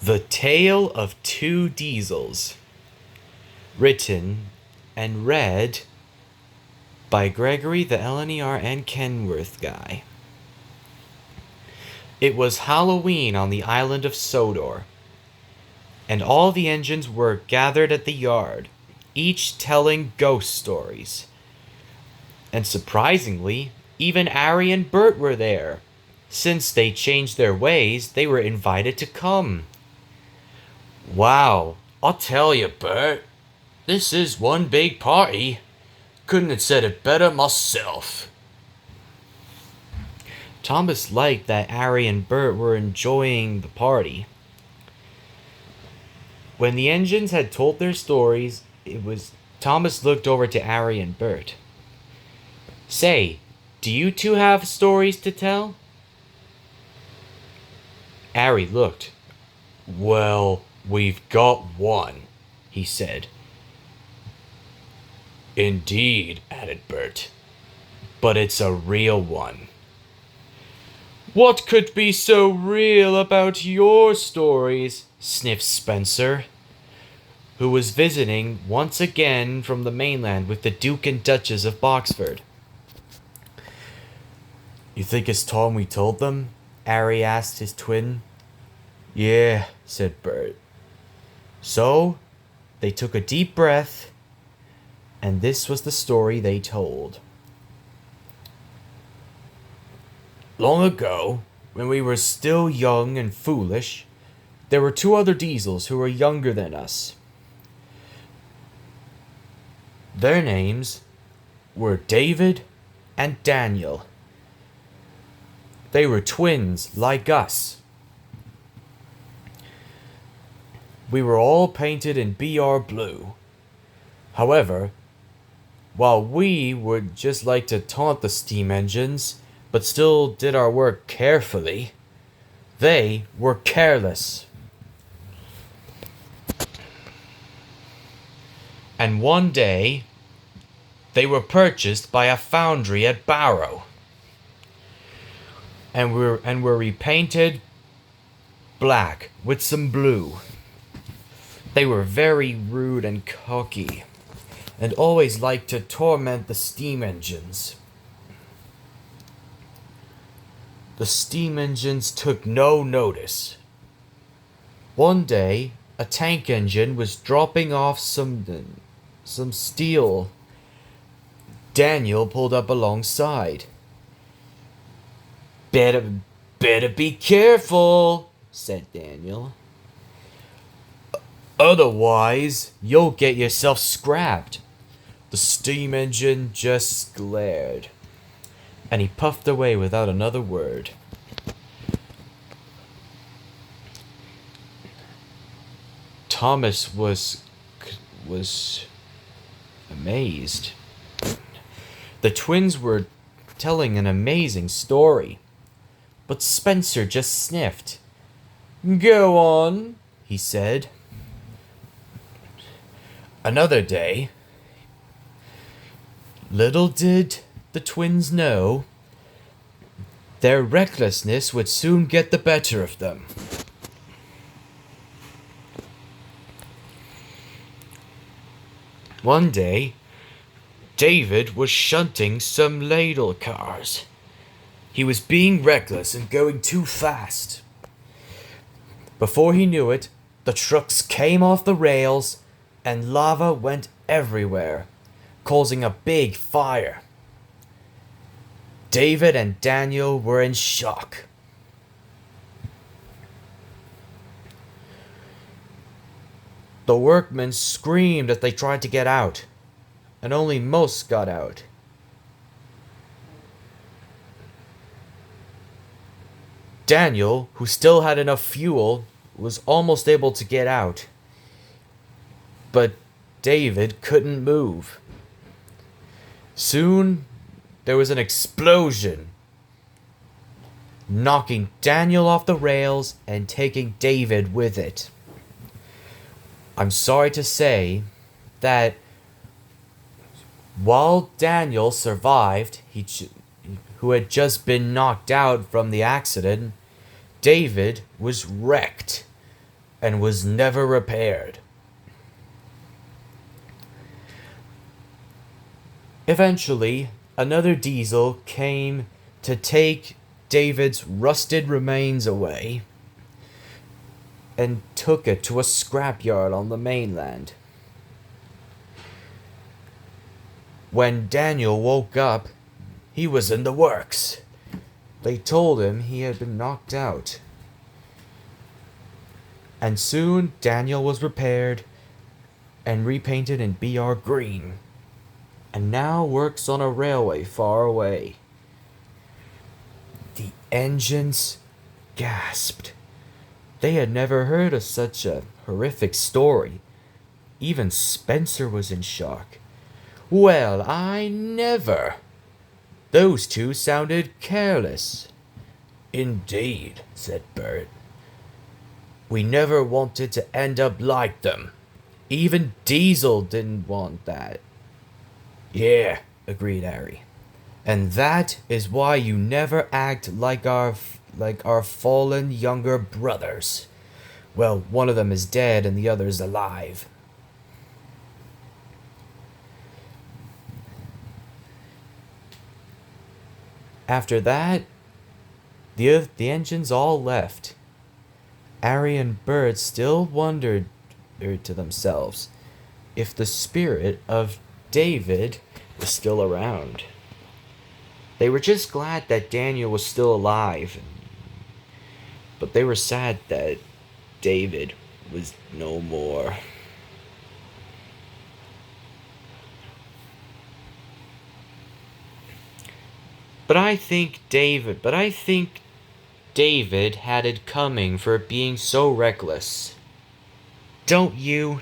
The Tale of Two Diesels. Written and read by Gregory the LNER and Kenworth guy. It was Halloween on the island of Sodor, and all the engines were gathered at the yard, each telling ghost stories. And surprisingly, even Arry and Bert were there. Since they changed their ways, they were invited to come. Wow, I'll tell you, Bert. This is one big party. Couldn't have said it better myself. Thomas liked that Arry and Bert were enjoying the party. When the engines had told their stories, Thomas looked over to Arry and Bert. Say, do you two have stories to tell? Arry looked. Well, we've got one, he said. Indeed, added Bert. But it's a real one. What could be so real about your stories? Sniffed Spencer, who was visiting once again from the mainland with the Duke and Duchess of Boxford. You think it's time we told them? Arry asked his twin. Yeah, said Bert. So, they took a deep breath, and this was the story they told. Long ago, when we were still young and foolish, there were two other Diesels who were younger than us. Their names were David and Daniel. They were twins like us. We were all painted in BR blue. However, while we would just like to taunt the steam engines, but still did our work carefully, they were careless. And one day, they were purchased by a foundry at Barrow, and were repainted black with some blue. They were very rude and cocky, and always liked to torment the steam engines. The steam engines took no notice. One day, a tank engine was dropping off some steel. Daniel pulled up alongside. Better be careful, said Daniel. Otherwise, you'll get yourself scrapped. The steam engine just glared, and he puffed away without another word. Thomas was amazed. The twins were telling an amazing story, but Spencer just sniffed. Go on, he said. Another day, little did the twins know, their recklessness would soon get the better of them. One day, David was shunting some ladle cars. He was being reckless and going too fast. Before he knew it, the trucks came off the rails and lava went everywhere, causing a big fire. David and Daniel were in shock. The workmen screamed as they tried to get out, and only most got out. Daniel, who still had enough fuel, was almost able to get out. But David couldn't move. Soon, there was an explosion, knocking Daniel off the rails and taking David with it. I'm sorry to say that while Daniel survived, who had just been knocked out from the accident, David was wrecked and was never repaired. Eventually, another diesel came to take David's rusted remains away and took it to a scrapyard on the mainland. When Daniel woke up, he was in the works. They told him he had been knocked out. And soon Daniel was repaired and repainted in BR green, and now works on a railway far away. The engines gasped. They had never heard of such a horrific story. Even Spencer was in shock. Well, I never. Those two sounded careless. Indeed, said Bert. We never wanted to end up like them. Even Diesel didn't want that. Yeah, agreed Arry. And that is why you never act like our fallen younger brothers. Well, one of them is dead and the other is alive. After that, the engines all left. Arry and Bert still wondered to themselves if the spirit of David was still around. They were just glad that Daniel was still alive, but they were sad that David was no more. But I think David had it coming for being so reckless. Don't you?